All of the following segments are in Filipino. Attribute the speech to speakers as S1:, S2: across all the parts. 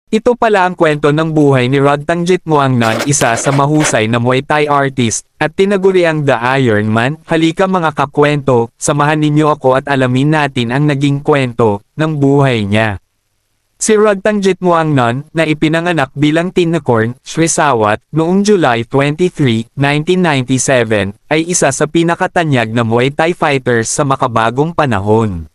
S1: Ito pala ang kwento ng buhay ni Rodtang Jitmuangnon, isa sa mahusay na Muay Thai artist, at tinaguriang The Iron Man. Halika mga kakwento, samahan ninyo ako at alamin natin ang naging kwento ng buhay niya. Si Rodtang Jitmuangnon, na ipinanganak bilang Tinakorn, Shrisawat, noong July 23, 1997, ay isa sa pinakatanyag na Muay Thai fighters sa makabagong panahon.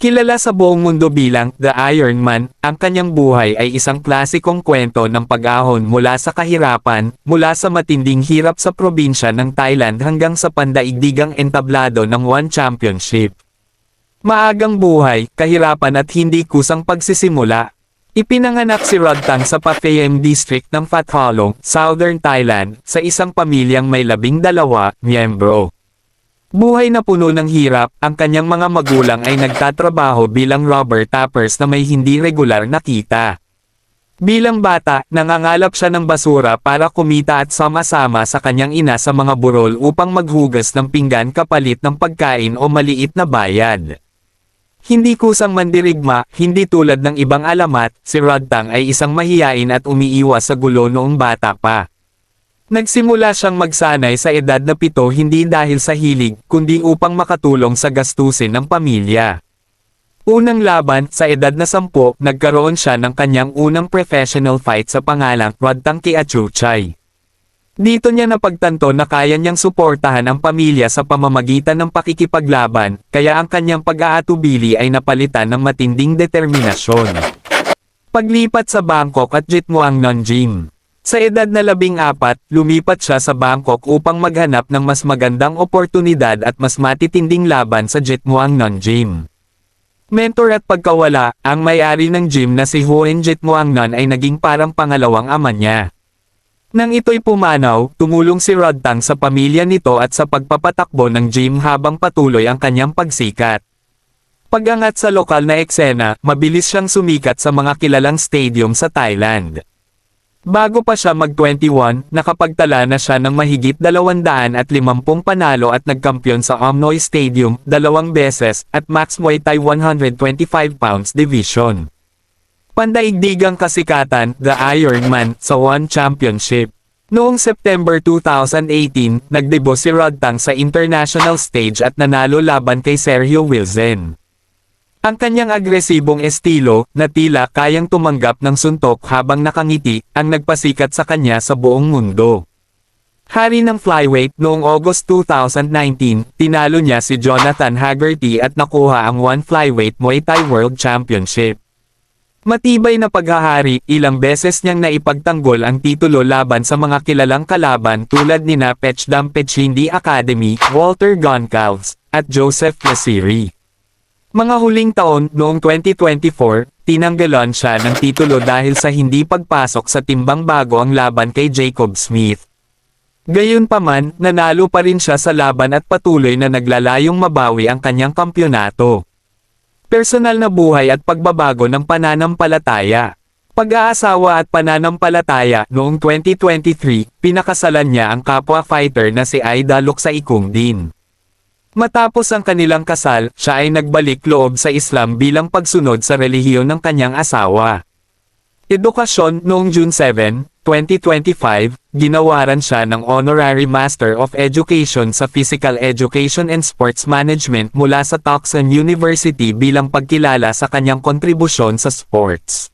S1: Kilala sa buong mundo bilang The Iron Man, ang kanyang buhay ay isang klasikong kwento ng pag-ahon mula sa kahirapan, mula sa matinding hirap sa probinsya ng Thailand hanggang sa pandaigdigang entablado ng One Championship. Maagang buhay, kahirapan at hindi kusang pagsisimula. Ipinanganak si Rodtang sa Pattayam District ng Phat Halong, Southern Thailand, sa isang pamilyang may 12 miyembro. Buhay na puno ng hirap, ang kanyang mga magulang ay nagtatrabaho bilang rubber tappers na may hindi regular na kita. Bilang bata, nangangalap siya ng basura para kumita at sama-sama sa kanyang ina sa mga burol upang maghugas ng pinggan kapalit ng pagkain o maliit na bayad. Hindi kusang mandirigma, hindi tulad ng ibang alamat, si Rodtang ay isang mahiyain at umiiwas sa gulo noong bata pa. Nagsimula siyang magsanay sa edad na 7 hindi dahil sa hilig, kundi upang makatulong sa gastusin ng pamilya. Unang laban, sa edad na 10, nagkaroon siya ng kanyang unang professional fight sa pangalang Rodtang Kiachuchay. Dito niya napagtanto na kaya niyang suportahan ang pamilya sa pamamagitan ng pakikipaglaban, kaya ang kanyang pag-aatubili ay napalitan ng matinding determinasyon. Paglipat sa Bangkok at Jitmuangnon Gym. Sa edad na 14, lumipat siya sa Bangkok upang maghanap ng mas magandang oportunidad at mas matitinding laban sa Jitmuangnon Gym. Mentor at pagkawala, ang may-ari ng gym na si Hoen Jitmuangnon ay naging parang pangalawang ama niya. Nang ito'y pumanaw, tumulong si Rodtang sa pamilya nito at sa pagpapatakbo ng gym habang patuloy ang kanyang pagsikat. Pag-angat sa lokal na eksena, mabilis siyang sumikat sa mga kilalang stadium sa Thailand. Bago pa siya mag-21, nakapagtala na siya ng mahigit 250 panalo at nagkampiyon sa Omnoy Stadium 2 beses at Max Muay Thai 125 pounds division. Pandaigdigang kasikatan, The Iron Man, sa One Championship. Noong September 2018, nagdebut si Rodtang sa international stage at nanalo laban kay Sergio Wilson. Ang kanyang agresibong estilo, na tila kayang tumanggap ng suntok habang nakangiti, ang nagpasikat sa kanya sa buong mundo. Hari ng flyweight, noong August 2019, tinalo niya si Jonathan Haggerty at nakuha ang One Flyweight Muay Thai World Championship. Matibay na paghahari, ilang beses niyang naipagtanggol ang titulo laban sa mga kilalang kalaban tulad nina Petchdam Petchindi Academy, Walter Goncalves, at Joseph Lasiri. Mga huling taon, noong 2024, tinanggalan siya ng titulo dahil sa hindi pagpasok sa timbang bago ang laban kay Jacob Smith. Gayunpaman, nanalo pa rin siya sa laban at patuloy na naglalayong mabawi ang kanyang kampyonato. Personal na buhay at pagbabago ng pananampalataya. Pag-aasawa at pananampalataya, noong 2023, pinakasalan niya ang kapwa fighter na si Aida Luksaikungdin. Matapos ang kanilang kasal, siya ay nagbalik loob sa Islam bilang pagsunod sa relihiyon ng kanyang asawa. Edukasyon, noong June 7, 2025, ginawaran siya ng Honorary Master of Education sa Physical Education and Sports Management mula sa Toksan University bilang pagkilala sa kanyang kontribusyon sa sports.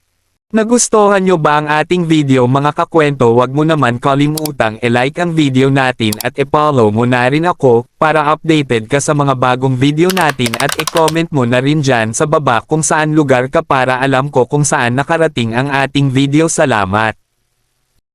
S1: Nagustuhan nyo ba ang ating video mga kakwento? Wag mo naman kalimutang i-like ang video natin at i-follow mo na rin ako, para updated ka sa mga bagong video natin at i-comment mo na rin dyan sa baba kung saan lugar ka para alam ko kung saan nakarating ang ating video. Salamat!